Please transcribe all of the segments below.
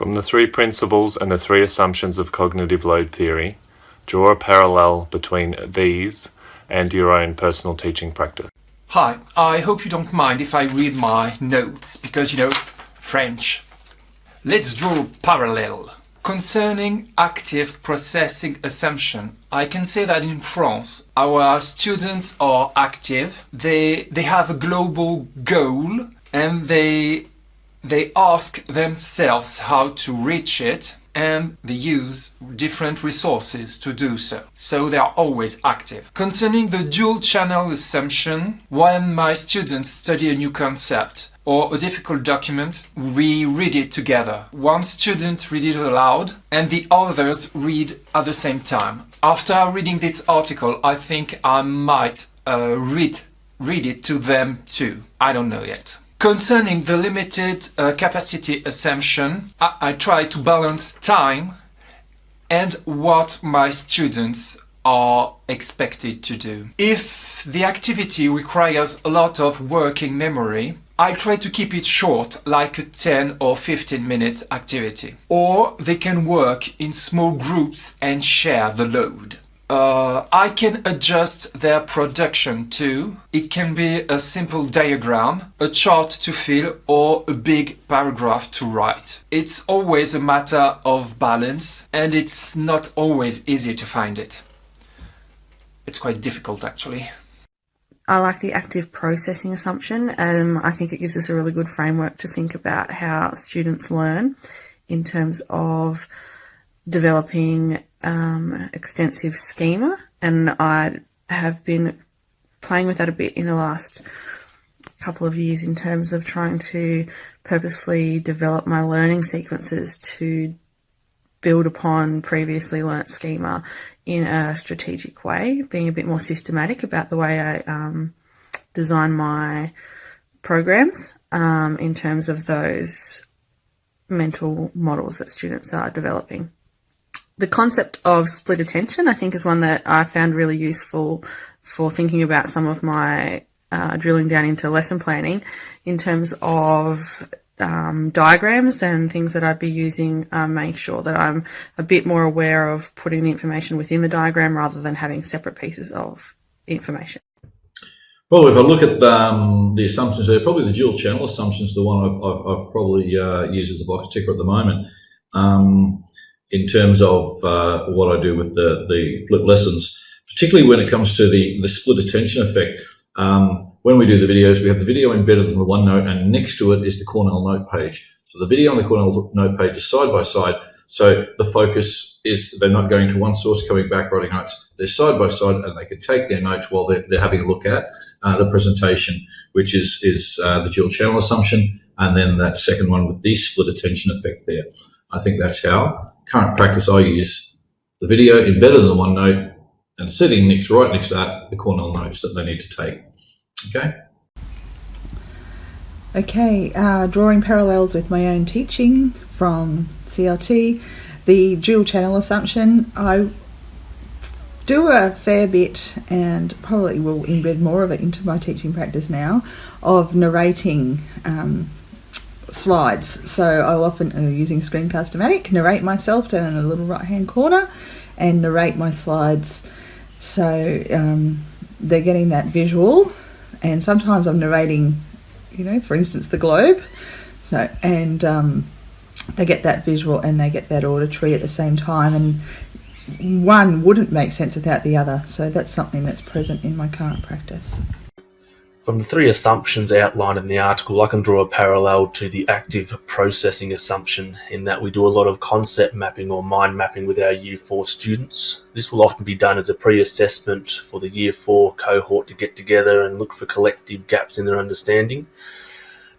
From the three principles and the three assumptions of cognitive load theory, draw a parallel between these and your own personal teaching practice. Hi, I hope you don't mind if I read my notes, because, French. Let's draw a parallel. Concerning active processing assumption, I can say that in France, our students are active, they have a global goal, and they ask themselves how to reach it, and they use different resources to do so. So they are always active. Concerning the dual channel assumption, when my students study a new concept or a difficult document, we read it together. One student read it aloud and the others read at the same time. After reading this article, I think I might read it to them too. I don't know yet. Concerning the limited capacity assumption, I try to balance time and what my students are expected to do. If the activity requires a lot of working memory, I try to keep it short, like a 10 or 15 minute activity. Or they can work in small groups and share the load. I can adjust their production too. It can be a simple diagram, a chart to fill, or a big paragraph to write. It's always a matter of balance, and it's not always easy to find it. It's quite difficult, actually. I like the active processing assumption. I think it gives us a really good framework to think about how students learn in terms of developing extensive schema, and I have been playing with that a bit in the last couple of years in terms of trying to purposefully develop my learning sequences to build upon previously learnt schema in a strategic way, being a bit more systematic about the way I design my programs in terms of those mental models that students are developing. The concept of split attention, I think, is one that I found really useful for thinking about some of my drilling down into lesson planning in terms of diagrams and things that I'd be using, make sure that I'm a bit more aware of putting the information within the diagram rather than having separate pieces of information. Well, if I look at the assumptions there, probably the dual channel assumption is the one I've probably used as a box ticker at the moment. In terms of what I do with the flipped lessons, particularly when it comes to the split attention effect. When we do the videos, we have the video embedded in the OneNote, and next to it is the Cornell note page. So the video and the Cornell note page is side by side. So the focus is they're not going to one source, coming back, writing notes. They're side by side, and they can take their notes while they're having a look at the presentation, which is the dual channel assumption, and then that second one with the split attention effect there. I think that's how current practice I use the video embedded in the OneNote and sitting right next to that, the Cornell notes that they need to take. Okay, drawing parallels with my own teaching from CLT, the dual channel assumption, I do a fair bit and probably will embed more of it into my teaching practice now, of narrating slides. So I'll often, using Screencast-O-Matic, narrate myself down in the little right hand corner and narrate my slides. So they're getting that visual, and sometimes I'm narrating, for instance, the globe. So, and they get that visual and they get that auditory at the same time, and one wouldn't make sense without the other. So that's something that's present in my current practice. From the three assumptions outlined in the article, I can draw a parallel to the active processing assumption, in that we do a lot of concept mapping or mind mapping with our Year 4 students. This will often be done as a pre-assessment for the Year 4 cohort to get together and look for collective gaps in their understanding.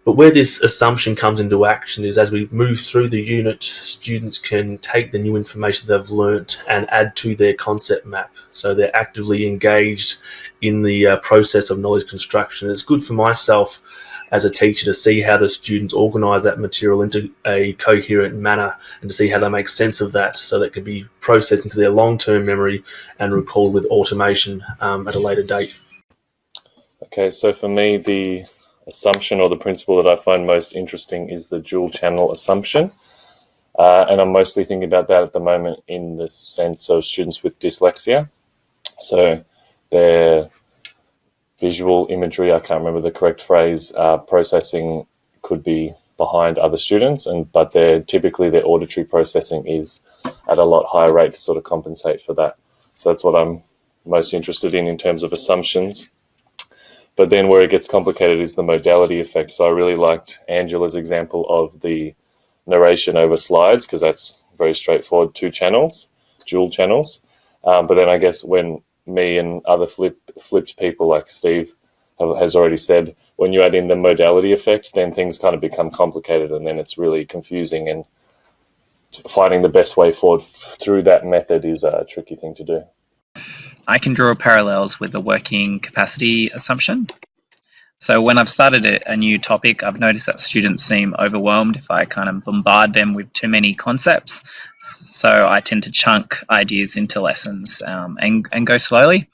But where this assumption comes into action is as we move through the unit, students can take the new information they've learnt and add to their concept map. So they're actively engaged in the process of knowledge construction. It's good for myself as a teacher to see how the students organise that material into a coherent manner and to see how they make sense of that, so that it can be processed into their long-term memory and recalled with automation at a later date. Okay, so for me, the assumption or the principle that I find most interesting is the dual channel assumption. And I'm mostly thinking about that at the moment in the sense of students with dyslexia. So their visual imagery, I can't remember the correct phrase, processing could be behind other students, but typically their auditory processing is at a lot higher rate to sort of compensate for that. So that's what I'm most interested in terms of assumptions. But then where it gets complicated is the modality effect. So I really liked Angela's example of the narration over slides, because that's very straightforward, two channels, dual channels. But then I guess when me and other flipped people like Steve has already said, when you add in the modality effect, then things kind of become complicated, and then it's really confusing, and finding the best way forward through that method is a tricky thing to do. I can draw parallels with the working capacity assumption. So when I've started a new topic, I've noticed that students seem overwhelmed if I kind of bombard them with too many concepts. So I tend to chunk ideas into lessons and go slowly.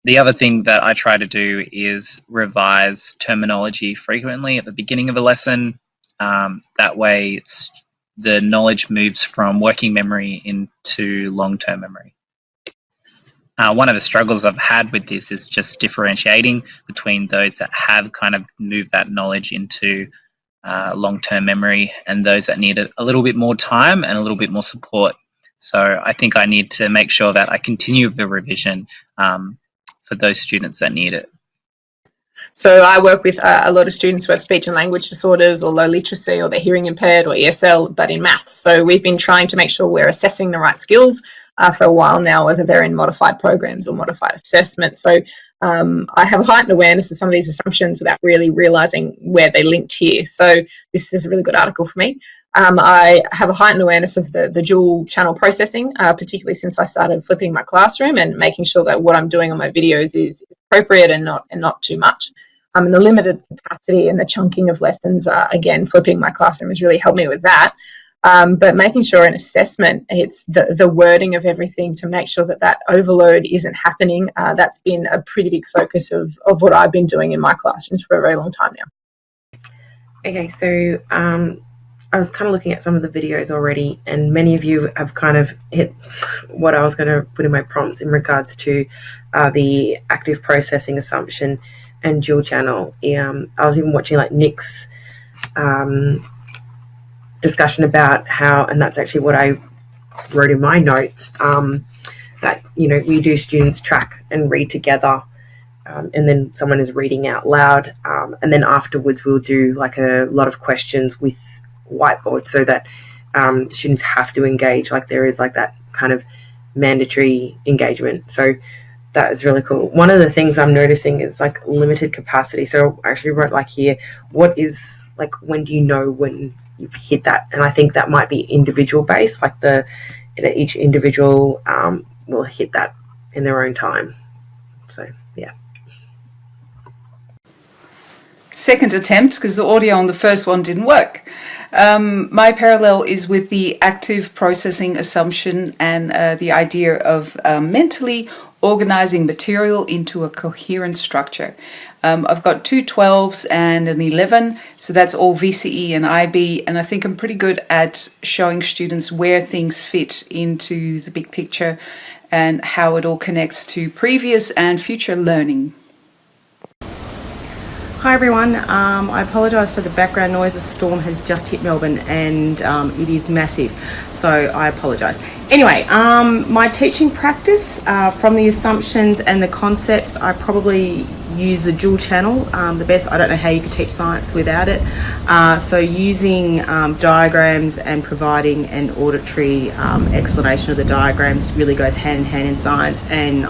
The other thing that I try to do is revise terminology frequently at the beginning of a lesson. That way the knowledge moves from working memory into long-term memory. One of the struggles I've had with this is just differentiating between those that have kind of moved that knowledge into long-term memory and those that need a little bit more time and a little bit more support. So I think I need to make sure that I continue the revision for those students that need it. So I work with a lot of students who have speech and language disorders or low literacy, or they're hearing impaired, or ESL, but in maths. So we've been trying to make sure we're assessing the right skills for a while now, whether they're in modified programs or modified assessment. So I have a heightened awareness of some of these assumptions without really realising where they linked here. So this is a really good article for me. I have a heightened awareness of the dual channel processing, particularly since I started flipping my classroom and making sure that what I'm doing on my videos is appropriate and not too much. And the limited capacity and the chunking of lessons, again, flipping my classroom has really helped me with that. But making sure in assessment, it's the wording of everything to make sure that overload isn't happening. That's been a pretty big focus of what I've been doing in my classrooms for a very long time now. Okay, so I was kind of looking at some of the videos already, and many of you have kind of hit what I was going to put in my prompts in regards to the active processing assumption and dual channel. I was even watching like Nick's discussion about how, and that's actually what I wrote in my notes, that, you know, we do students track and read together, and then someone is reading out loud, and then afterwards we'll do like a lot of questions with whiteboard, so that students have to engage, like there is like that kind of mandatory engagement. So that is really cool. One of the things I'm noticing is like limited capacity. So I actually wrote like here, what is like, when do you know when you've hit that? And I think that might be individual based, like each individual will hit that in their own time. So yeah. Second attempt, because the audio on the first one didn't work. My parallel is with the active processing assumption and the idea of mentally organizing material into a coherent structure. I've got two 12s and an 11, so that's all VCE and IB, and I think I'm pretty good at showing students where things fit into the big picture and how it all connects to previous and future learning. Hi everyone, I apologise for the background noise. A storm has just hit Melbourne and it is massive, so I apologise. Anyway, my teaching practice from the assumptions and the concepts, I probably use the dual channel the best. I don't know how you could teach science without it. So using diagrams and providing an auditory explanation of the diagrams really goes hand in hand in science, and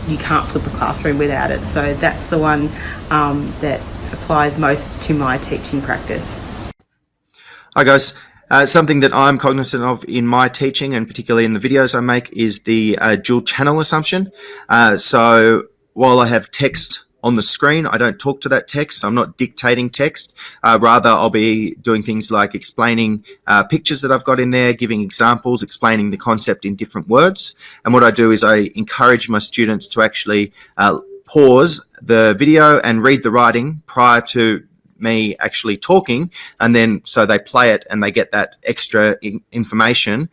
you can't flip a classroom without it. So that's the one that applies most to my teaching practice. Hi guys, something that I'm cognizant of in my teaching, and particularly in the videos I make, is the dual channel assumption. So while I have text on the screen, I don't talk to that text. I'm not dictating text. Rather, I'll be doing things like explaining pictures that I've got in there, giving examples, explaining the concept in different words. And what I do is I encourage my students to actually pause the video and read the writing prior to me actually talking, and then so they play it and they get that extra information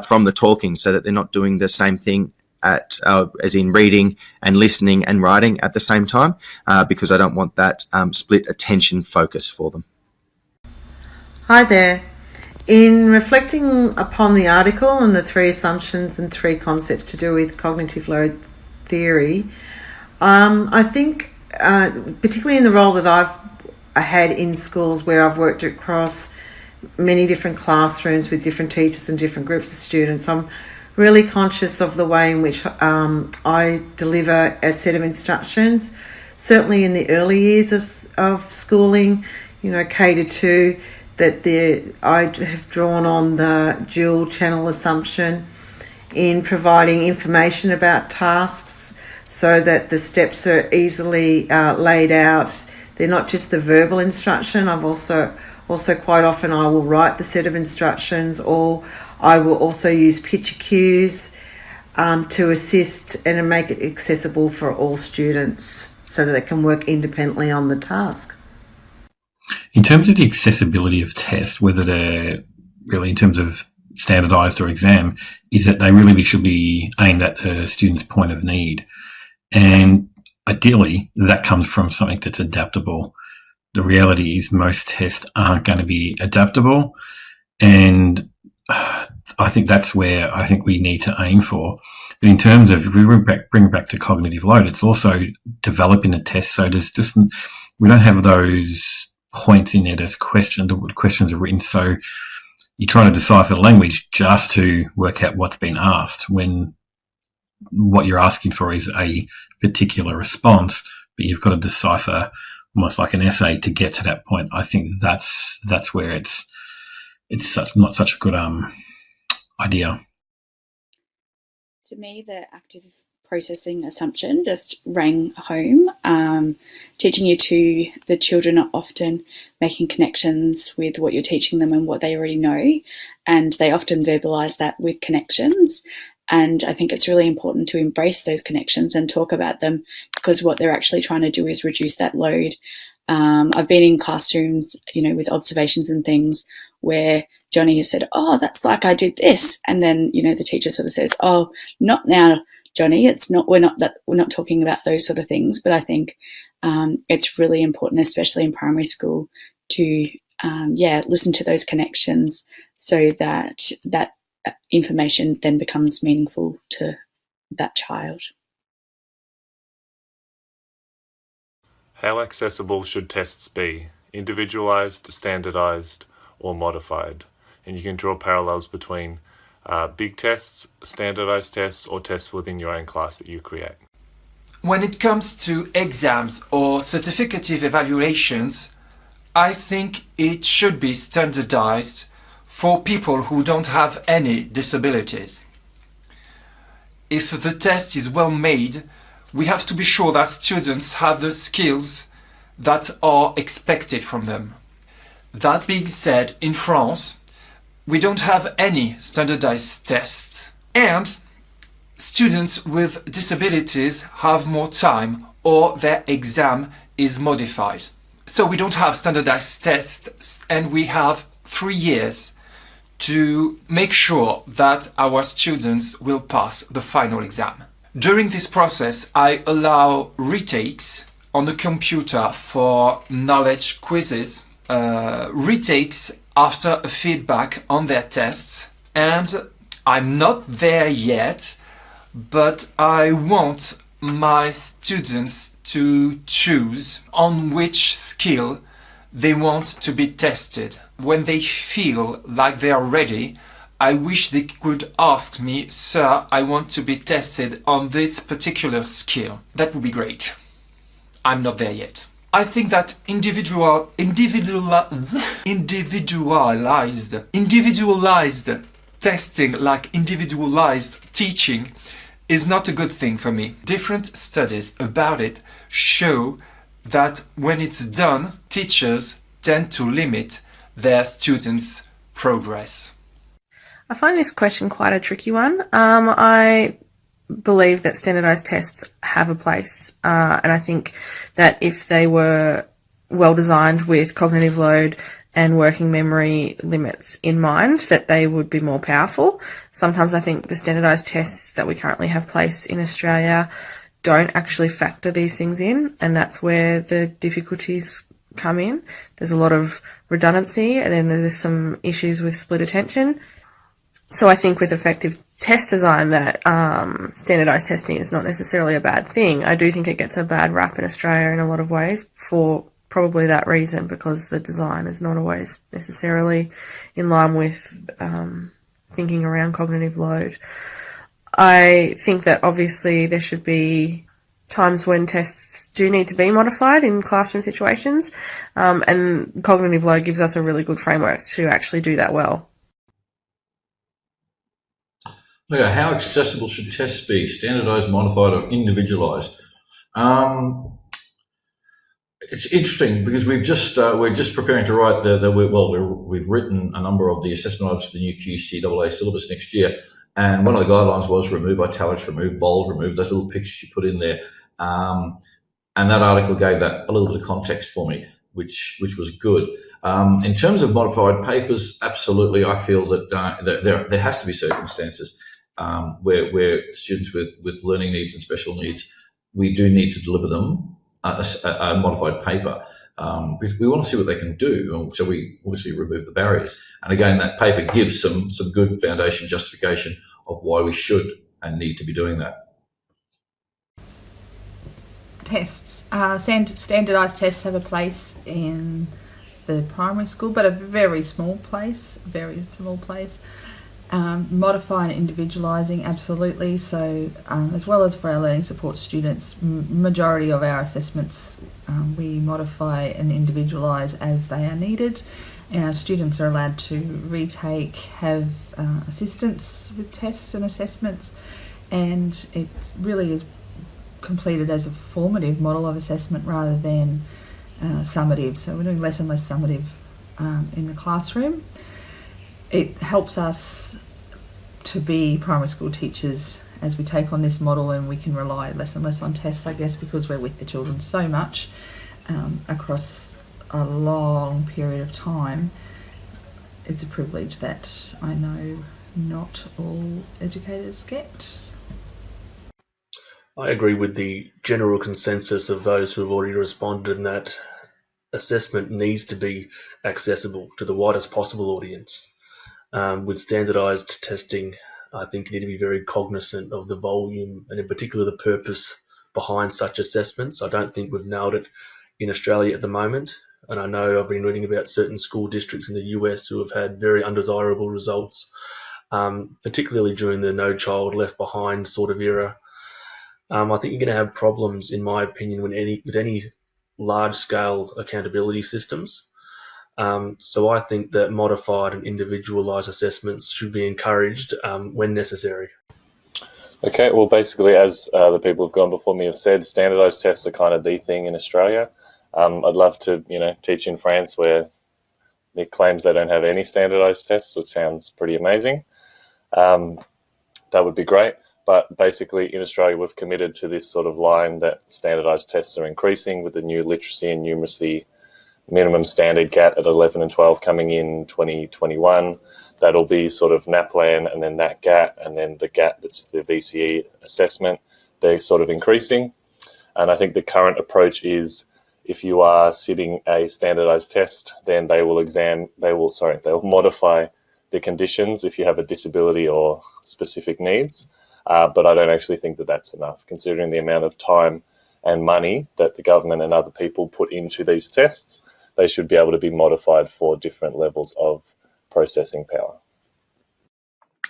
from the talking, so that they're not doing the same thing as in reading and listening and writing at the same time, because I don't want that split attention focus for them. Hi there. In reflecting upon the article and the 3 assumptions and 3 concepts to do with cognitive load theory, I think, particularly in the role that I've had in schools where I've worked across many different classrooms with different teachers and different groups of students, I'm really conscious of the way in which I deliver a set of instructions. Certainly in the early years of schooling, K to 2, that I have drawn on the dual channel assumption in providing information about tasks so that the steps are easily laid out. They're not just the verbal instruction. I've also quite often I will write the set of instructions, or I will also use picture cues to assist and make it accessible for all students so that they can work independently on the task. In terms of the accessibility of tests, whether they're really in terms of standardised or exam, is that they really should be aimed at a student's point of need. And ideally, that comes from something that's adaptable. The reality is most tests aren't going to be adaptable. And I think that's where I think we need to aim for. But in terms of, if we bring back to cognitive load, it's also developing a test so we don't have those points in there as questions are written, so you're trying to decipher the language just to work out what's been asked, when what you're asking for is a particular response, but you've got to decipher almost like an essay to get to that point. I think that's where it's not such a good idea. To me, the active processing assumption just rang home. Teaching the children are often making connections with what you're teaching them and what they already know, and they often verbalise that with connections. And I think it's really important to embrace those connections and talk about them, because what they're actually trying to do is reduce that load. I've been in classrooms, with observations and things where Johnny has said, "Oh, that's like I did this," and then the teacher sort of says, "Oh, not now, Johnny. It's not. We're not talking about those sort of things." But I think it's really important, especially in primary school, to listen to those connections so that that information then becomes meaningful to that child. How accessible should tests be? Individualised, standardised, or modified? And you can draw parallels between big tests, standardised tests, or tests within your own class that you create. When it comes to exams or certificative evaluations, I think it should be standardized for people who don't have any disabilities. If the test is well made, we have to be sure that students have the skills that are expected from them. That being said, in France, we don't have any standardized tests, and students with disabilities have more time or their exam is modified. So we don't have standardized tests, and we have 3 years to make sure that our students will pass the final exam. During this process, I allow retakes on the computer for knowledge quizzes, retakes after a feedback on their tests, and I'm not there yet, but I want my students to choose on which skill they want to be tested. When they feel like they are ready, I wish they could ask me, "Sir, I want to be tested on this particular skill." That would be great. I'm not there yet. I think that individualized testing, like individualized teaching, is not a good thing for me. Different studies about it show that when it's done, teachers tend to limit their students' progress. I find this question quite a tricky one. I believe that standardized tests have a place, and I think that if they were well designed with cognitive load and working memory limits in mind, that they would be more powerful. Sometimes I think the standardised tests that we currently have placed in Australia don't actually factor these things in, and that's where the difficulties come in. There's a lot of redundancy, and then there's some issues with split attention. So I think with effective test design that standardised testing is not necessarily a bad thing. I do think it gets a bad rap in Australia in a lot of ways for probably that reason, because the design is not always necessarily in line with thinking around cognitive load. I think that obviously there should be times when tests do need to be modified in classroom situations, and cognitive load gives us a really good framework to actually do that well. Okay, how accessible should tests be? Standardised, modified, or individualised? It's interesting because we're just preparing to write we've written a number of the assessment items for the new QCAA syllabus next year, and one of the guidelines was remove italics, remove bold, remove those little pictures you put in there, and that article gave that a little bit of context for me, which was good. In terms of modified papers, absolutely, I feel that there has to be circumstances where students with learning needs and special needs, we do need to deliver them a modified paper, because we want to see what they can do. So we obviously remove the barriers. And again, that paper gives some good foundation justification of why we should and need to be doing that. Tests. Standardised tests have a place in the primary school, but a very small place. Modify and individualising, absolutely. So as well as for our learning support students, majority of our assessments we modify and individualise as they are needed. Our students are allowed to retake, have assistance with tests and assessments, and it really is completed as a formative model of assessment rather than summative. So we're doing less and less summative in the classroom. It helps us to be primary school teachers as we take on this model, and we can rely less and less on tests, I guess, because we're with the children so much across a long period of time. It's a privilege that I know not all educators get. I agree with the general consensus of those who have already responded in that assessment needs to be accessible to the widest possible audience. With standardised testing, I think you need to be very cognizant of the volume and in particular the purpose behind such assessments. I don't think we've nailed it in Australia at the moment, and I know I've been reading about certain school districts in the US who have had very undesirable results, particularly during the No Child Left Behind sort of era. I think you're going to have problems, in my opinion, with any large-scale accountability systems. So I think that modified and individualised assessments should be encouraged when necessary. Okay, well, basically, as the people who've gone before me have said, standardised tests are kind of the thing in Australia. I'd love to, teach in France, where Nick claims they don't have any standardised tests, which sounds pretty amazing. That would be great. But basically, in Australia, we've committed to this sort of line that standardised tests are increasing with the new literacy and numeracy minimum standard GAT at 11 and 12 coming in 2021. That'll be sort of NAPLAN and then that GAT and then the GAT that's the VCE assessment. They're sort of increasing. And I think the current approach is if you are sitting a standardised test, then they will modify the conditions if you have a disability or specific needs. But I don't actually think that that's enough, considering the amount of time and money that the government and other people put into these tests. They should be able to be modified for different levels of processing power.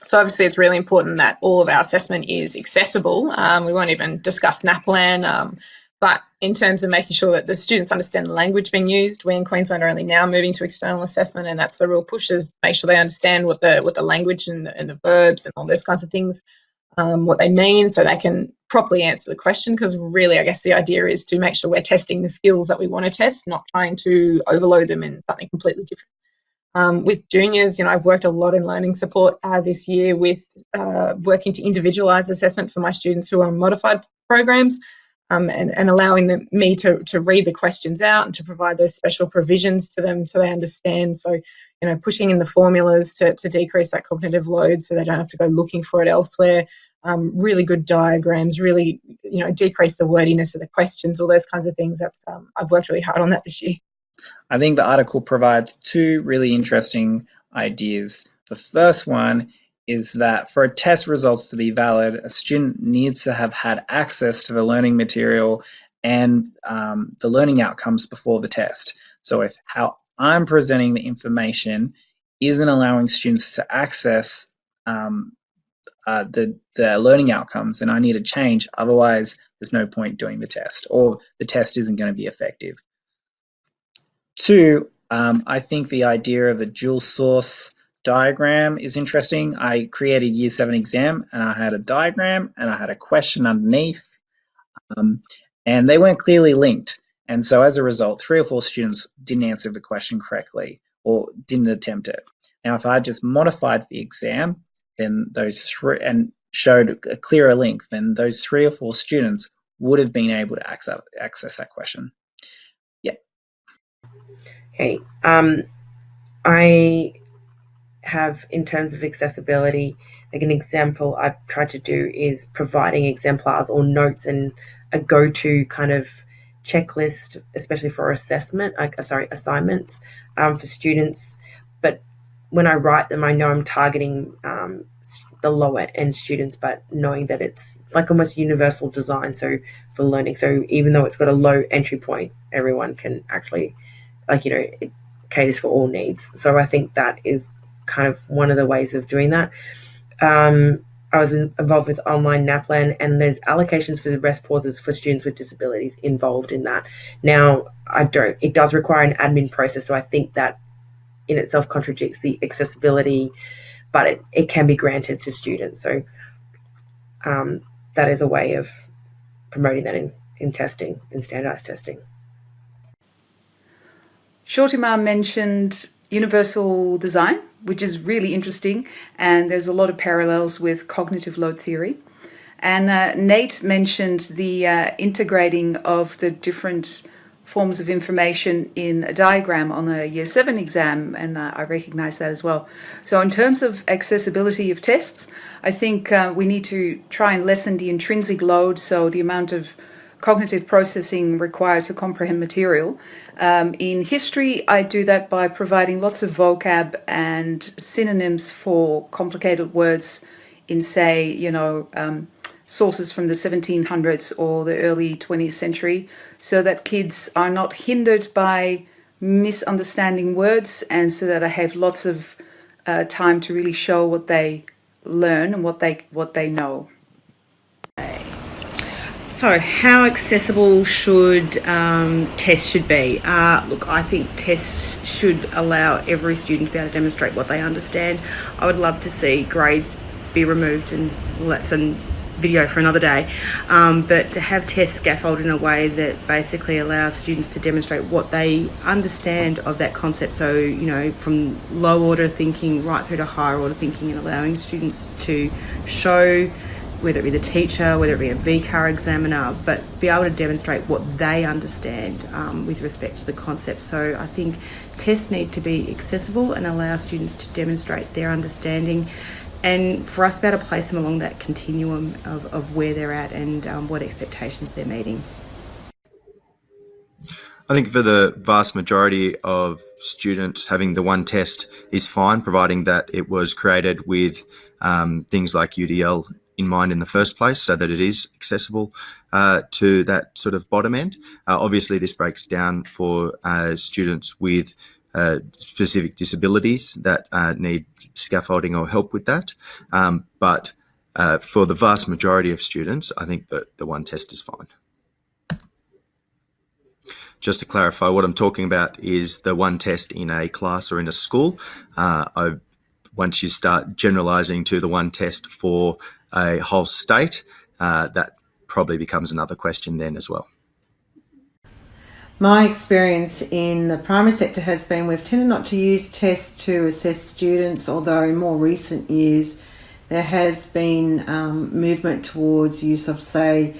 So obviously it's really important that all of our assessment is accessible. We won't even discuss NAPLAN, but in terms of making sure that the students understand the language being used, we in Queensland are only now moving to external assessment, and that's the real push, is make sure they understand what the language and the verbs and all those kinds of things, what they mean, so they can properly answer the question. Because really, I guess the idea is to make sure we're testing the skills that we want to test, not trying to overload them in something completely different. With juniors, I've worked a lot in learning support this year with working to individualise assessment for my students who are on modified programs. and allowing me to read the questions out and to provide those special provisions to them so they understand. So, pushing in the formulas to decrease that cognitive load so they don't have to go looking for it elsewhere. Really good diagrams, really, decrease the wordiness of the questions, all those kinds of things. That's I've worked really hard on that this year. I think the article provides two really interesting ideas. The first one is that for test results to be valid, a student needs to have had access to the learning material and the learning outcomes before the test. So if how I'm presenting the information isn't allowing students to access the learning outcomes, then I need to change. Otherwise, there's no point doing the test, or the test isn't going to be effective. Two, I think the idea of a dual source diagram is interesting. I created Year 7 exam and I had a diagram and I had a question underneath, and they weren't clearly linked. And so as a result, 3 or 4 students didn't answer the question correctly or didn't attempt it. Now, if I just modified the exam, then those 3 and showed a clearer link, then those 3 or 4 students would have been able to access that question. Yeah. Okay. I have, in terms of accessibility, like an example I've tried to do is providing exemplars or notes and a go-to kind of checklist, especially for assignments for students. But when I write them, I know I'm targeting the lower end students, but knowing that it's like almost universal design, so for learning. So even though it's got a low entry point, everyone can actually, it caters for all needs. So I think that is kind of one of the ways of doing that. I was involved with online NAPLAN, and there's allocations for the rest pauses for students with disabilities involved in that. Now, it does require an admin process, so I think that in itself contradicts the accessibility, but it can be granted to students. So that is a way of promoting that in testing, in standardised testing. Shortimar mentioned universal design, which is really interesting, and there's a lot of parallels with cognitive load theory. And Nate mentioned the integrating of the different forms of information in a diagram on a Year 7 exam, and I recognise that as well. So in terms of accessibility of tests, I think we need to try and lessen the intrinsic load, so the amount of cognitive processing required to comprehend material. In history, I do that by providing lots of vocab and synonyms for complicated words in, say, sources from the 1700s or the early 20th century, so that kids are not hindered by misunderstanding words, and so that I have lots of time to really show what they learn and what they know. So, how accessible should tests be? Look, I think tests should allow every student to be able to demonstrate what they understand. I would love to see grades be removed, and that's a video for another day. But to have tests scaffolded in a way that basically allows students to demonstrate what they understand of that concept. So, from low order thinking right through to higher order thinking, and allowing students to show, whether it be the teacher, whether it be a VCAR examiner, but be able to demonstrate what they understand with respect to the concept. So I think tests need to be accessible and allow students to demonstrate their understanding, and for us to be able to place them along that continuum of where they're at and what expectations they're meeting. I think for the vast majority of students, having the one test is fine, providing that it was created with things like UDL in mind in the first place, so that it is accessible to that sort of bottom end. Obviously, this breaks down for students with specific disabilities that need scaffolding or help with that. But for the vast majority of students, I think that the one test is fine. Just to clarify, what I'm talking about is the one test in a class or in a school. Once you start generalising to the one test for a whole state, that probably becomes another question then as well. My experience in the primary sector has been we've tended not to use tests to assess students, although in more recent years there has been movement towards use of, say,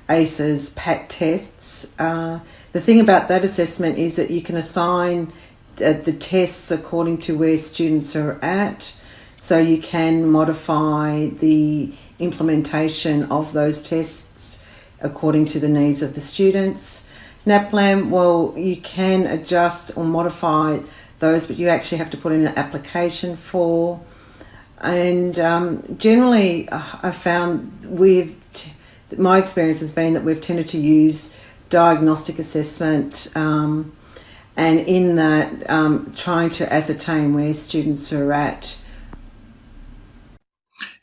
ACEs, PAT tests. The thing about that assessment is that you can assign the tests according to where students are at, so you can modify the implementation of those tests according to the needs of the students. NAPLAN, well, you can adjust or modify those, but you actually have to put in an application for. And generally, I found my experience has been that we've tended to use diagnostic assessment, and in that, trying to ascertain where students are at.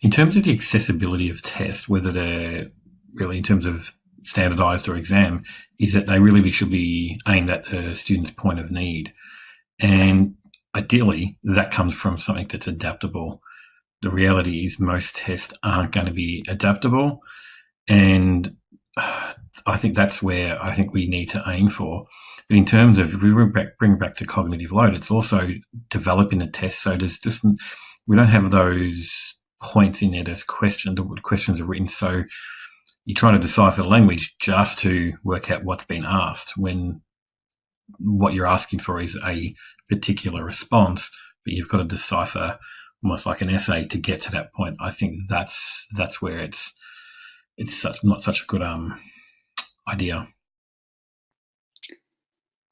In terms of the accessibility of tests, whether they're really in terms of standardised or exam, is that they really should be aimed at a student's point of need. And ideally, that comes from something that's adaptable. The reality is most tests aren't going to be adaptable. And I think that's where I think we need to aim for. But in terms of, if we bring back to cognitive load, it's also developing the test so we don't have those points in there as questions. The questions are written so you're trying to decipher the language just to work out what's been asked, when what you're asking for is a particular response, but you've got to decipher almost like an essay to get to that point. I think that's where it's not such a good idea.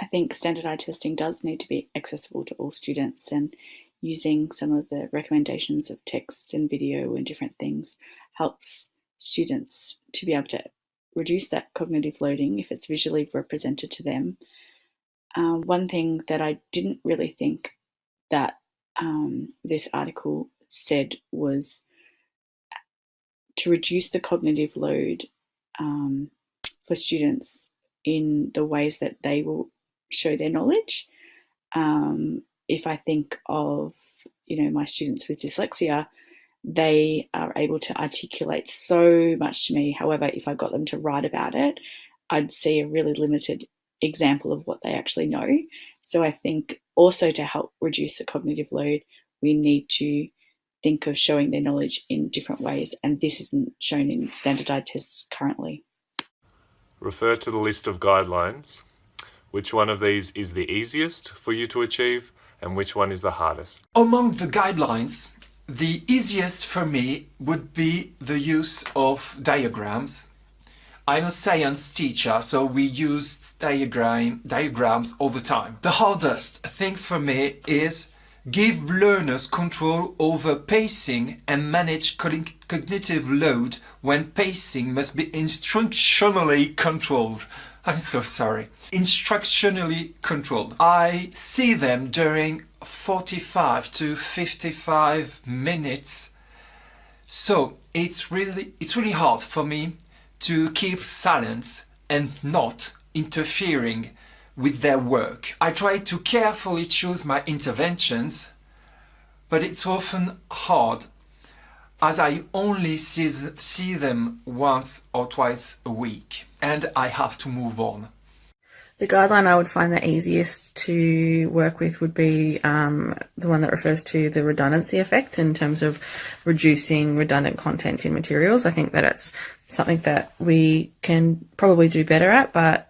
I think standardised testing does need to be accessible to all students, and using some of the recommendations of text and video and different things helps students to be able to reduce that cognitive loading if it's visually represented to them. One thing that I didn't really think that this article said was to reduce the cognitive load for students in the ways that they will show their knowledge. If I think of, my students with dyslexia, they are able to articulate so much to me. However, if I got them to write about it, I'd see a really limited example of what they actually know. So I think also to help reduce the cognitive load, we need to think of showing their knowledge in different ways, and this isn't shown in standardised tests currently. Refer to the list of guidelines. Which one of these is the easiest for you to achieve, and which one is the hardest? Among the guidelines, the easiest for me would be the use of diagrams. I'm a science teacher, so we use diagrams all the time. The hardest thing for me is give learners control over pacing and manage cognitive load when pacing must be instructionally controlled. I'm so sorry. Instructionally controlled. I see them during 45 to 55 minutes. So it's really hard for me to keep silence and not interfering with their work. I try to carefully choose my interventions, but it's often hard as I only see them once or twice a week, and I have to move on. The guideline I would find the easiest to work with would be the one that refers to the redundancy effect in terms of reducing redundant content in materials. I think that it's something that we can probably do better at, but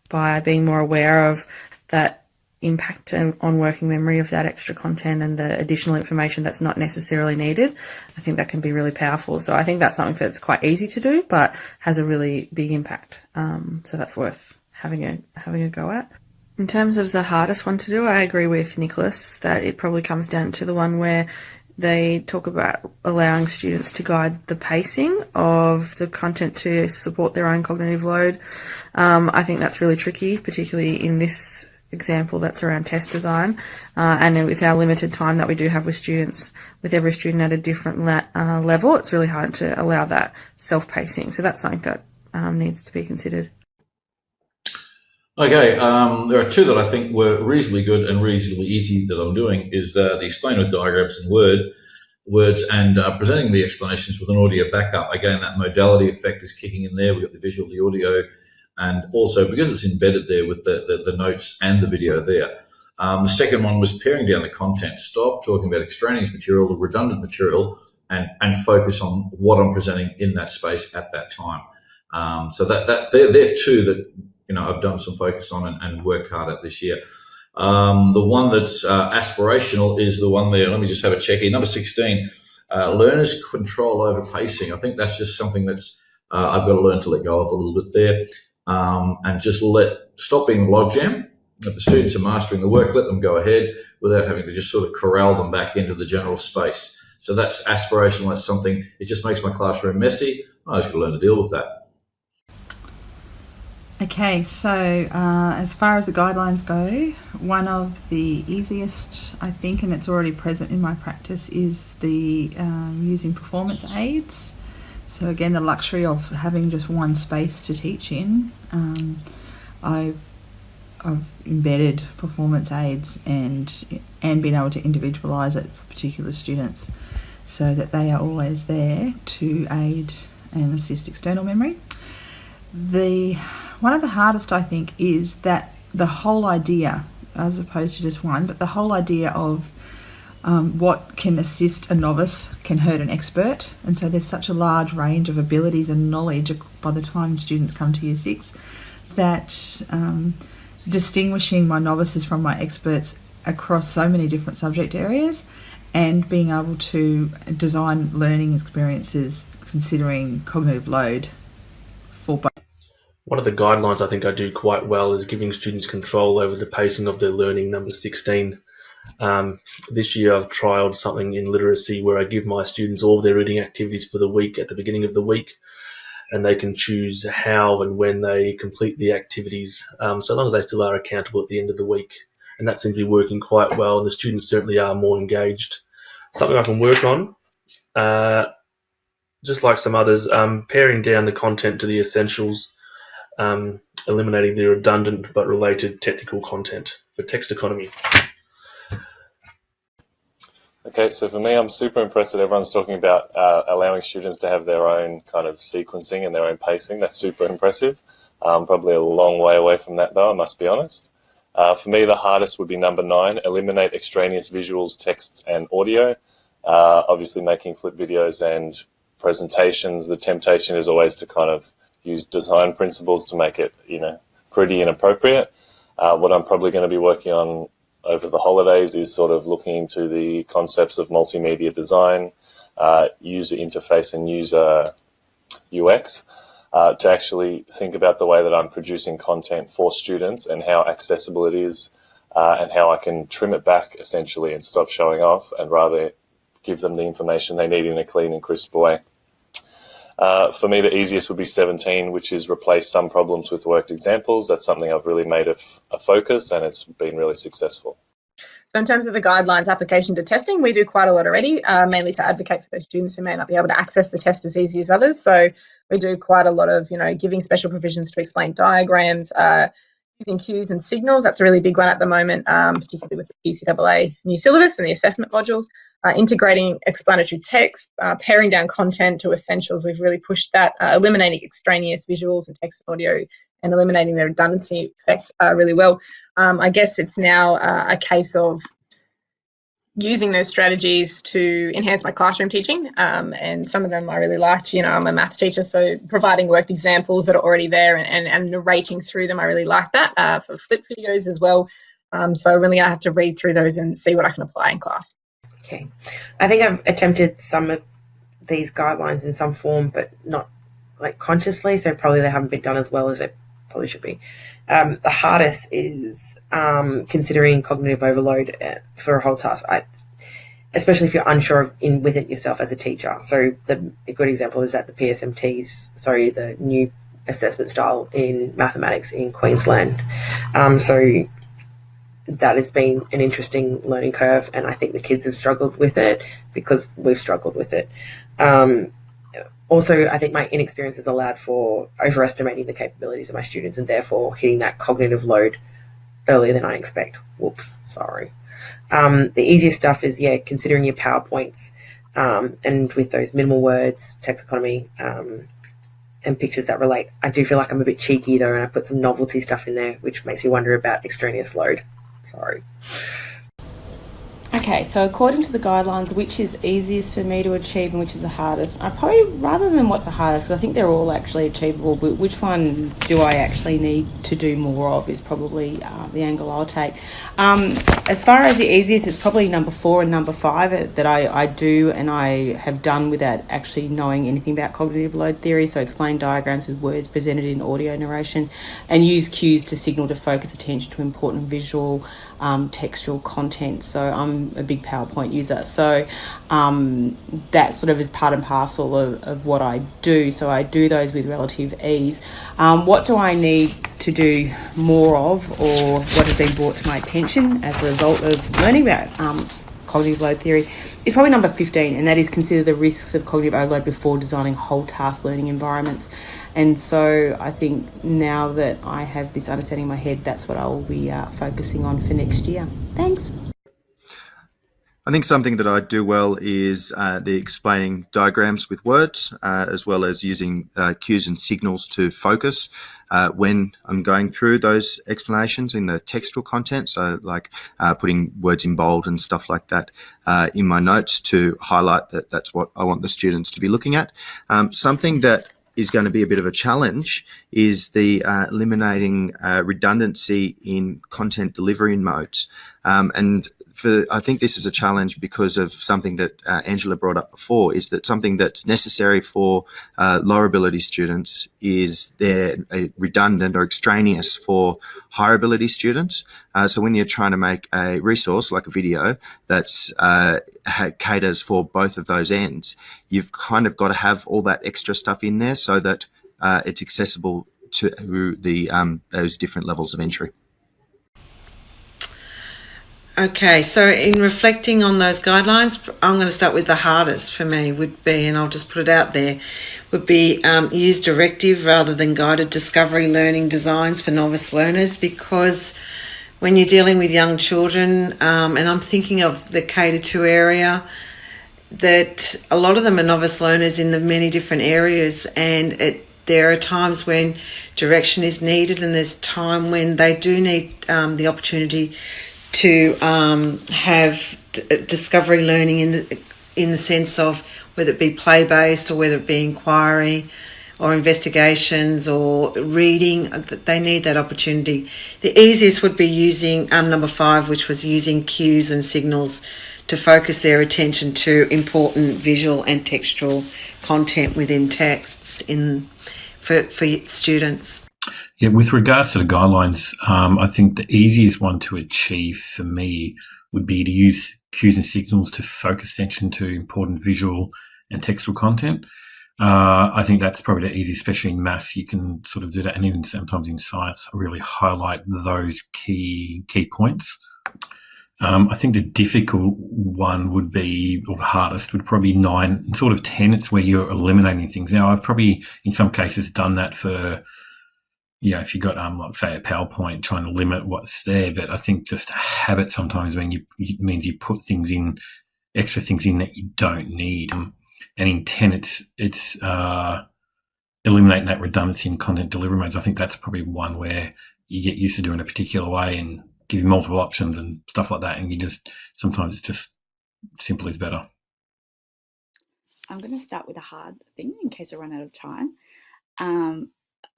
by being more aware of that impact on working memory of that extra content and the additional information that's not necessarily needed, I think that can be really powerful. So I think that's something that's quite easy to do, but has a really big impact. So that's worth having a go at. In terms of the hardest one to do, I agree with Nicholas that it probably comes down to the one where they talk about allowing students to guide the pacing of the content to support their own cognitive load. I think that's really tricky, particularly in this example that's around test design, and with our limited time that we do have with students, with every student at a different level, it's really hard to allow that self-pacing. So that's something that needs to be considered. Okay, there are two that I think were reasonably good and reasonably easy that I'm doing, is the explain with diagrams and words and presenting the explanations with an audio backup. Again, that modality effect is kicking in there. We've got the visual, the audio, and also because it's embedded there with the notes and the video there. The second one was paring down the content. Stop talking about extraneous material, the redundant material, and focus on what I'm presenting in that space at that time. So they're two that I've done some focus on and worked hard at this year. The one that's aspirational is the one there. Let me just have a check here. Number 16, learners' control over pacing. I think that's just something that's I've got to learn to let go of a little bit there, and just stop being logjam. If the students are mastering the work, let them go ahead without having to just sort of corral them back into the general space. So that's aspirational. That's something, it just makes my classroom messy. I just got to learn to deal with that. Okay, so as far as the guidelines go, one of the easiest, I think, and it's already present in my practice, is the using performance aids. So again, the luxury of having just one space to teach in. I've embedded performance aids and been able to individualise it for particular students so that they are always there to aid and assist external memory. One of the hardest, I think, is that the whole idea, as opposed to just one, but the whole idea of what can assist a novice can hurt an expert. And so there's such a large range of abilities and knowledge by the time students come to Year 6 that distinguishing my novices from my experts across so many different subject areas and being able to design learning experiences considering cognitive load for both. One of the guidelines I think I do quite well is giving students control over the pacing of their learning, number 16. This year I've trialled something in literacy where I give my students all their reading activities for the week at the beginning of the week, and they can choose how and when they complete the activities, so long as they still are accountable at the end of the week. And that seems to be working quite well, and the students certainly are more engaged. Something I can work on, just like some others, paring down the content to the essentials, eliminating the redundant but related technical content for text economy. Okay, so for me, I'm super impressed that everyone's talking about allowing students to have their own kind of sequencing and their own pacing. That's super impressive. Probably a long way away from that, though, I must be honest. For me, the hardest would be number 9, eliminate extraneous visuals, texts, and audio. Obviously, making flip videos and presentations, the temptation is always to kind of use design principles to make it, pretty and appropriate. What I'm probably going to be working on over the holidays is sort of looking into the concepts of multimedia design, user interface and user UX, to actually think about the way that I'm producing content for students and how accessible it is, and how I can trim it back essentially and stop showing off and rather give them the information they need in a clean and crisp way. For me, the easiest would be 17, which is replace some problems with worked examples. That's something I've really made a focus, and it's been really successful. So in terms of the guidelines application to testing, we do quite a lot already, mainly to advocate for those students who may not be able to access the test as easy as others. So we do quite a lot of, giving special provisions to explain diagrams, using cues and signals. That's a really big one at the moment, particularly with the QCAA new syllabus and the assessment modules. Integrating explanatory text, paring down content to essentials. We've really pushed that, eliminating extraneous visuals and text and audio, and eliminating the redundancy effect really well. I guess it's now a case of using those strategies to enhance my classroom teaching, and some of them I really liked. I'm a maths teacher, so providing worked examples that are already there and narrating through them, I really like that, for flip videos as well. So I'm really going to have to read through those and see what I can apply in class. Okay. I think I've attempted some of these guidelines in some form, but not like consciously, so probably they haven't been done as well as they probably should be. The hardest is considering cognitive overload for a whole task, especially if you're unsure with it yourself as a teacher. So a good example is that the PSMTs, the new assessment style in mathematics in Queensland. So that has been an interesting learning curve, and I think the kids have struggled with it because we've struggled with it. Also, I think my inexperience has allowed for overestimating the capabilities of my students and therefore hitting that cognitive load earlier than I expect. Whoops, sorry. The easiest stuff is, considering your PowerPoints, and with those minimal words, text economy, and pictures that relate. I do feel like I'm a bit cheeky though, and I put some novelty stuff in there, which makes me wonder about extraneous load. Sorry. Okay, Okay, so according to the guidelines, which is easiest for me to achieve and which is the hardest? I probably, rather than what's the hardest, because I think they're all actually achievable, but which one do I actually need to do more of is probably the angle I'll take. As far as the easiest, it's probably number 4 and number 5 that I do and I have done without actually knowing anything about cognitive load theory. So explain diagrams with words presented in audio narration and use cues to signal to focus attention to important visual textual content. So I'm a big PowerPoint user, so that sort of is part and parcel of what I do. So I do those with relative ease. What do I need to do more of, or what has been brought to my attention as a result of learning about cognitive load theory is probably number 15, and that is consider the risks of cognitive overload before designing whole task learning environments. And so I think now that I have this understanding in my head, that's what I will be focusing on for next year. Thanks. I think something that I do well is the explaining diagrams with words, as well as using cues and signals to focus when I'm going through those explanations in the textual content. So like putting words in bold and stuff like that in my notes to highlight that that's what I want the students to be looking at. Something that is going to be a bit of a challenge is the eliminating redundancy in content delivery modes. I think this is a challenge because of something that Angela brought up before, is that something that's necessary for lower ability students is they're redundant or extraneous for higher ability students. So when you're trying to make a resource like a video that's caters for both of those ends, you've kind of got to have all that extra stuff in there so that it's accessible to those different levels of entry. Okay, so in reflecting on those guidelines, I'm going to start with the hardest for me would be, and I'll just put it out there, would be use directive rather than guided discovery learning designs for novice learners, because when you're dealing with young children, and I'm thinking of the K-2 area, that a lot of them are novice learners in the many different areas, and there are times when direction is needed and there's time when they do need the opportunity to have discovery learning in the sense of whether it be play-based or whether it be inquiry or investigations or reading. They need that opportunity. The easiest would be using number 5, which was using cues and signals to focus their attention to important visual and textual content within texts for students. Yeah, with regards to the guidelines, I think the easiest one to achieve for me would be to use cues and signals to focus attention to important visual and textual content. I think that's probably the easiest, especially in maths. You can sort of do that, and even sometimes in science, really highlight those key points. I think the difficult one would be, or the hardest, would probably be 9 and sort of 10. It's where you're eliminating things. Now, I've probably, in some cases, done that for, if you've got, like say, a PowerPoint, trying to limit what's there. But I think just a habit sometimes it means you put things in, extra things in that you don't need. And in 10, it's eliminating that redundancy in content delivery modes. I think that's probably one where you get used to doing a particular way and give you multiple options and stuff like that. And sometimes it's just simple is better. I'm going to start with a hard thing in case I run out of time.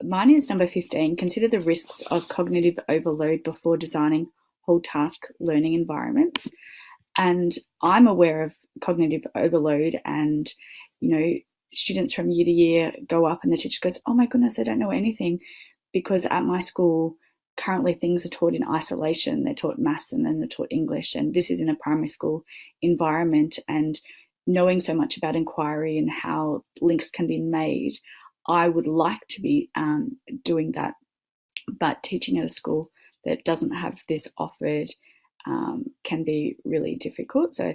Mine is number 15. Consider the risks of cognitive overload before designing whole task learning environments. And I'm aware of cognitive overload, and students from year to year go up and the teacher goes, oh my goodness, I don't know anything, because at my school currently things are taught in isolation. They're taught maths and then they're taught English, and this is in a primary school environment. And knowing so much about inquiry and how links can be made, I would like to be doing that, but teaching at a school that doesn't have this offered can be really difficult. So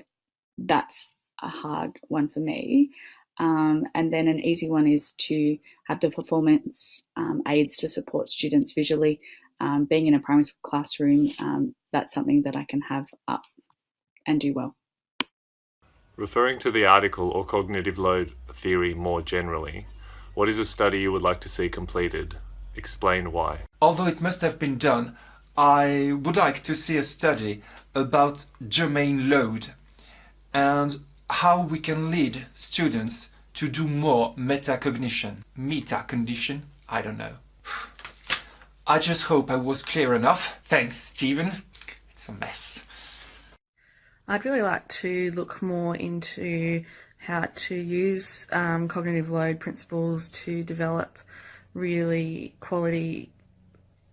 that's a hard one for me. And then an easy one is to have the performance aids to support students visually. Being in a primary school classroom, that's something that I can have up and do well. Referring to the article or cognitive load theory more generally, what is a study you would like to see completed? Explain why. Although it must have been done, I would like to see a study about germane load and how we can lead students to do more metacognition. Metacondition? I don't know. I just hope I was clear enough. Thanks, Stephen. It's a mess. I'd really like to look more into how to use cognitive load principles to develop really quality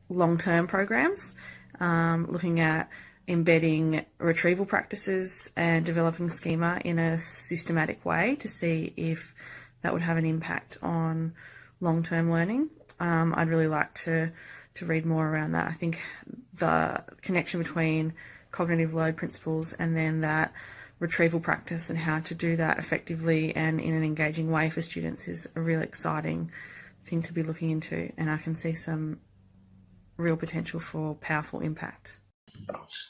long-term programs, looking at embedding retrieval practices and developing schema in a systematic way to see if that would have an impact on long-term learning. I'd really like to read more around that. I think the connection between cognitive load principles and then that retrieval practice and how to do that effectively and in an engaging way for students is a really exciting thing to be looking into, and I can see some real potential for powerful impact.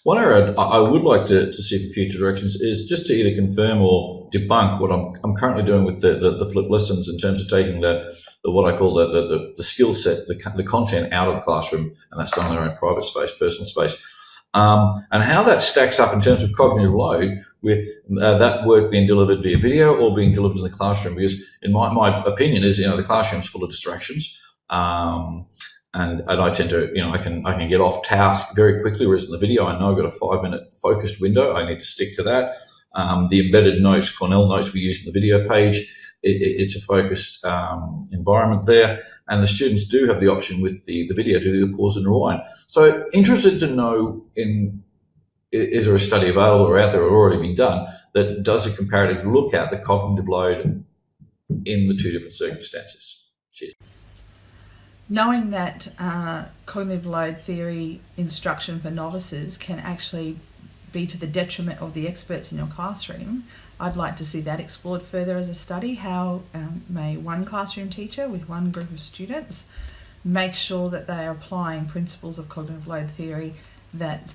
One area I would like to see for future directions is just to either confirm or debunk what I'm currently doing with the flipped lessons in terms of taking the what I call the skill set, the content out of the classroom, and that's done in their own private space, personal space, and how that stacks up in terms of cognitive load with that work being delivered via video or being delivered in the classroom. Because in my opinion is, the classroom's full of distractions. And I tend to, I can get off task very quickly, whereas in the video, I know I've got a 5-minute focused window. I need to stick to that. The embedded notes, Cornell notes we use in the video page, it's a focused environment there. And the students do have the option with the video to do the pause and rewind. So interested to know, is there a study available or out there or already been done that does a comparative look at the cognitive load in the two different circumstances? Cheers. Knowing that cognitive load theory instruction for novices can actually be to the detriment of the experts in your classroom, I'd like to see that explored further as a study. How may one classroom teacher with one group of students make sure that they are applying principles of cognitive load theory that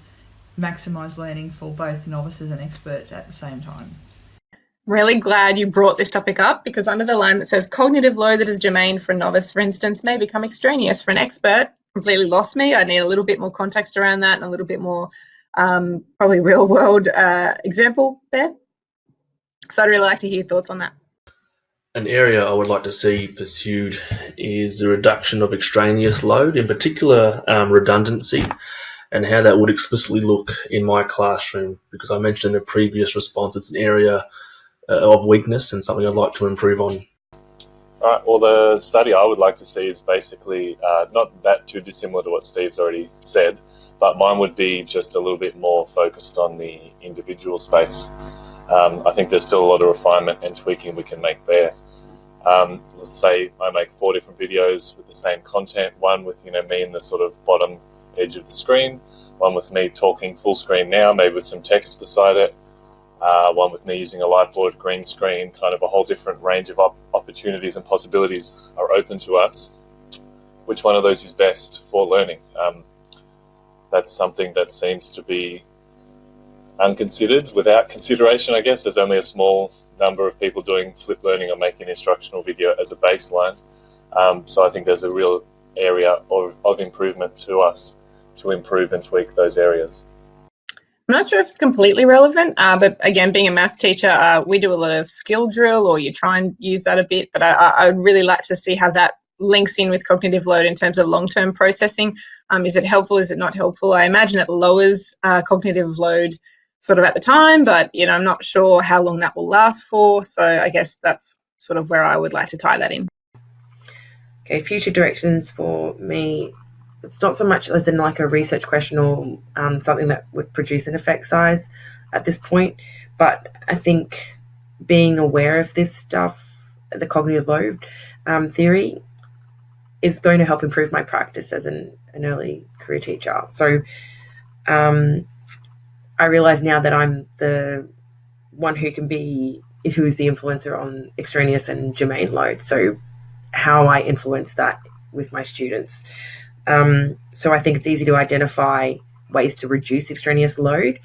maximise learning for both novices and experts at the same time? Really glad you brought this topic up, because under the line that says cognitive load that is germane for a novice, for instance, may become extraneous for an expert, completely lost me. I need a little bit more context around that and a little bit more probably real world example there. So I'd really like to hear your thoughts on that. An area I would like to see pursued is the reduction of extraneous load, in particular redundancy, and how that would explicitly look in my classroom, because I mentioned in a previous response it's an area of weakness and something I'd like to improve on. All right, well, the study I would like to see is basically not that too dissimilar to what Steve's already said, but mine would be just a little bit more focused on the individual space. I think there's still a lot of refinement and tweaking we can make there. Let's say I make 4 different videos with the same content, one with me in the sort of bottom edge of the screen, one with me talking full screen now, maybe with some text beside it, one with me using a lightboard, green screen, kind of a whole different range of opportunities and possibilities are open to us. Which one of those is best for learning? That's something that seems to be unconsidered, without consideration, I guess. There's only a small number of people doing flipped learning or making instructional video as a baseline. So I think there's a real area of improvement to us to improve and tweak those areas. I'm not sure if it's completely relevant, but again, being a maths teacher, we do a lot of skill drill, or you try and use that a bit, but I would really like to see how that links in with cognitive load in terms of long-term processing. Is it helpful? Is it not helpful? I imagine it lowers cognitive load sort of at the time, but I'm not sure how long that will last for. So I guess that's sort of where I would like to tie that in. Okay, future directions for me. It's not so much as in like a research question or something that would produce an effect size at this point, but I think being aware of this stuff, the cognitive load theory, is going to help improve my practice as an early career teacher. So I realize now that I'm the one who is the influencer on extraneous and germane load. So how I influence that with my students. So I think it's easy to identify ways to reduce extraneous load,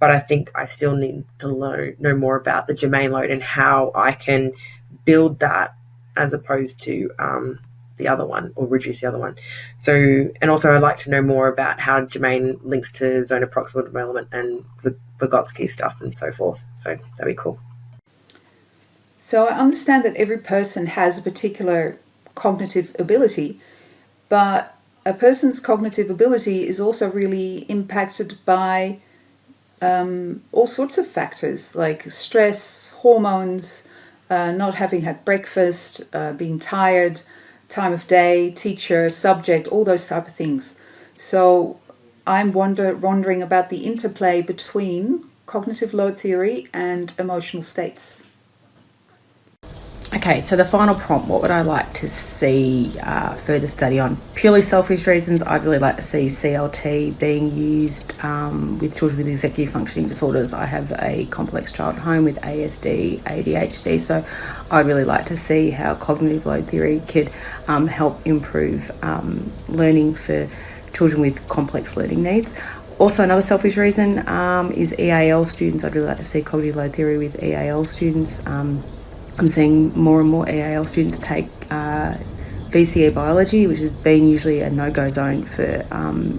but I think I still need to know more about the germane load and how I can build that as opposed to the other one or reduce the other one. So, and also I'd like to know more about how Jermaine links to zone of proximal development and the Vygotsky stuff and so forth. So that'd be cool. So I understand that every person has a particular cognitive ability, but a person's cognitive ability is also really impacted by all sorts of factors like stress, hormones, not having had breakfast, being tired, time of day, teacher, subject, all those type of things. So I'm wondering about the interplay between cognitive load theory and emotional states. Okay, so the final prompt, what would I like to see further study on? Purely selfish reasons, I'd really like to see CLT being used with children with executive functioning disorders. I have a complex child at home with ASD, ADHD, so I'd really like to see how cognitive load theory could help improve learning for children with complex learning needs. Also, another selfish reason is EAL students. I'd really like to see cognitive load theory with EAL students. I'm seeing more and more EAL students take VCE biology, which has been usually a no-go zone for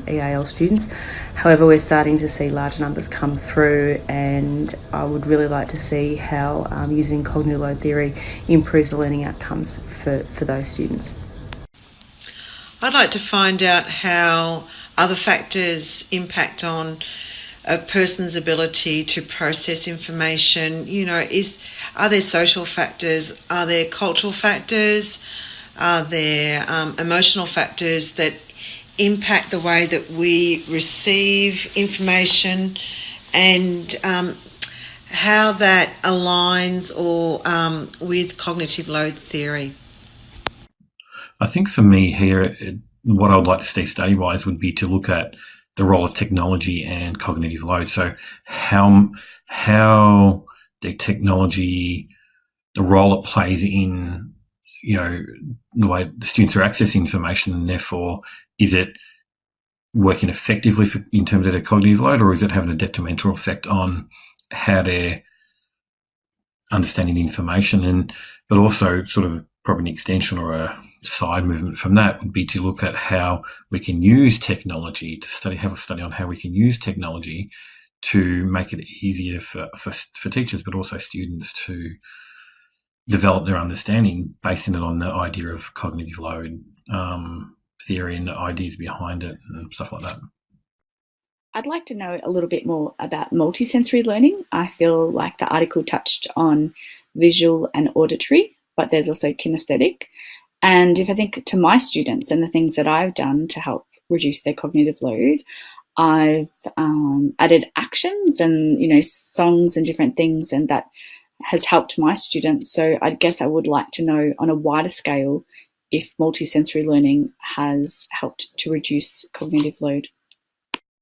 EAL students. However, we're starting to see large numbers come through, and I would really like to see how using cognitive load theory improves the learning outcomes for those students. I'd like to find out how other factors impact on a person's ability to process information. You know, are there social factors? Are there cultural factors? Are there emotional factors that impact the way that we receive information, and how that aligns or with cognitive load theory? I think for me here, what I would like to see study-wise would be to look at the role of technology and cognitive load. So how the technology, the role it plays in, you know, the way the students are accessing information, and therefore is it working effectively in terms of their cognitive load, or is it having a detrimental effect on how they're understanding information? But also sort of probably an extension or a side movement from that would be to look at how we can use technology to have a study on how we can use technology to make it easier for teachers, but also students to develop their understanding, basing it on the idea of cognitive load theory and the ideas behind it and stuff like that. I'd like to know a little bit more about multisensory learning. I feel like the article touched on visual and auditory, but there's also kinesthetic. And if I think to my students and the things that I've done to help reduce their cognitive load, I've added actions and, you know, songs and different things, and that has helped my students. So I guess I would like to know on a wider scale if multisensory learning has helped to reduce cognitive load.